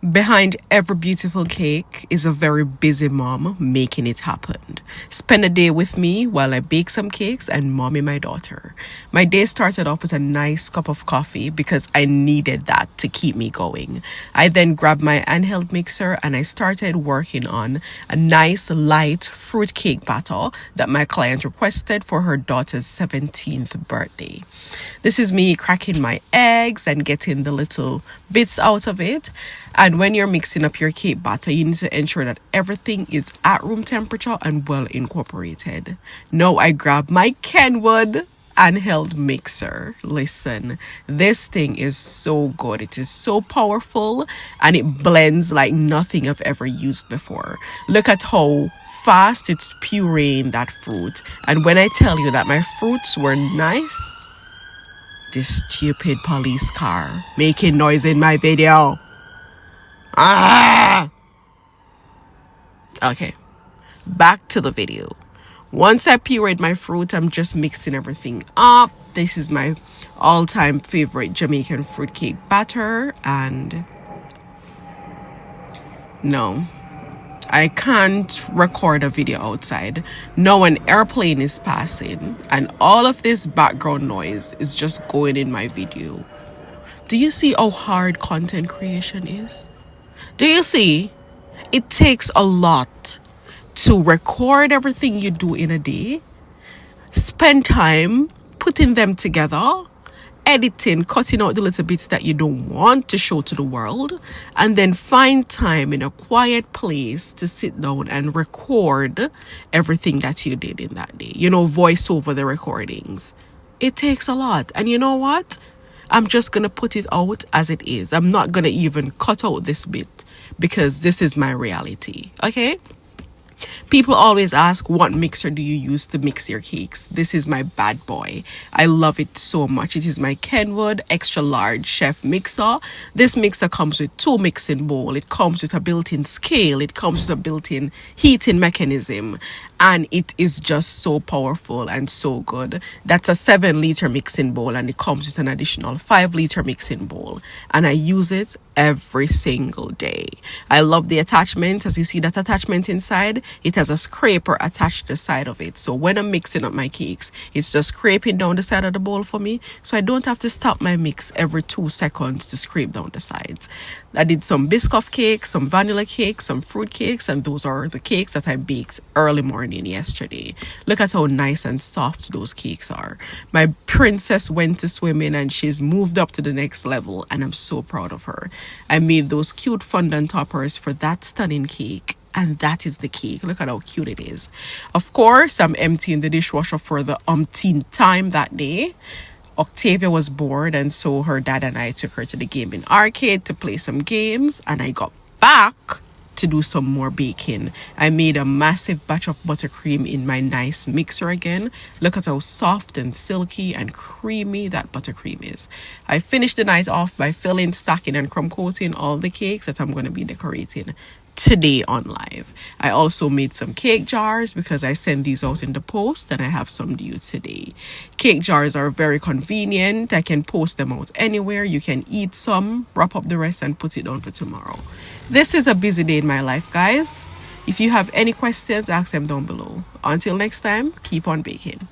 Behind every beautiful cake is a very busy mom making it happen. Spend a day with me while I bake some cakes and mommy my daughter. My day started off with a nice cup of coffee because I needed that to keep me going. I then grabbed my handheld mixer and I started working on a nice light fruit cake batter that my client requested for her daughter's 17th birthday. This is me cracking my eggs and getting the little bits out of it. And when you're mixing up your cake batter, you need to ensure that everything is at room temperature and well incorporated. Now I grab my Kenwood handheld mixer. Listen, this thing is so good. It is so powerful and it blends like nothing I've ever used before. Look at how fast it's pureeing that fruit. And when I tell you that my fruits were nice, this stupid police car making noise in my video. Okay, back to the video. Once I pureed my fruit, I'm just mixing everything up. This is my all-time favorite Jamaican fruitcake batter, and no, I can't record a video outside. No, an airplane is passing and all of this background noise is just going in my video. Do you see how hard content creation is? Do you see? It takes a lot to record everything you do in a day, spend time putting them together, editing, cutting out the little bits that you don't want to show to the world, and then find time in a quiet place to sit down and record everything that you did in that day. Voice over the recordings. It takes a lot. And you know what? I'm just going to put it out as it is. I'm not going to even cut out this bit because this is my reality. Okay? People always ask, what mixer do you use to mix your cakes? This is my bad boy. I love it so much. It is my Kenwood extra large chef mixer. This mixer comes with 2 mixing bowls. It comes with a built-in scale. It comes with a built-in heating mechanism. And it is just so powerful and so good. That's a 7-liter mixing bowl and it comes with an additional 5-liter mixing bowl. And I use it every single day. I love the attachment. As you see that attachment inside, it has a scraper attached to the side of it. So when I'm mixing up my cakes, it's just scraping down the side of the bowl for me. So I don't have to stop my mix every 2 seconds to scrape down the sides. I did some Biscoff cakes, some vanilla cakes, some fruit cakes, and those are the cakes that I baked early morning yesterday. Look at how nice and soft those cakes are. My princess went to swimming and she's moved up to the next level and I'm so proud of her. I made those cute fondant toppers for that stunning cake. And that is the cake. Look at how cute it is. Of course, I'm emptying the dishwasher for the umpteenth time that day. Octavia was bored and so her dad and I took her to the gaming arcade to play some games, and I got back to do some more baking. I made a massive batch of buttercream in my nice mixer again. Look at how soft and silky and creamy that buttercream is. I finished the night off by filling, stacking and crumb coating all the cakes that I'm going to be decorating today on live. I also made some cake jars because I send these out in the post and I have some due today. Cake jars are very convenient. I can post them out anywhere. You can eat some, wrap up the rest and put it on for tomorrow. This is a busy day in my life, guys. If you have any questions, ask them down below. Until next time, keep on baking.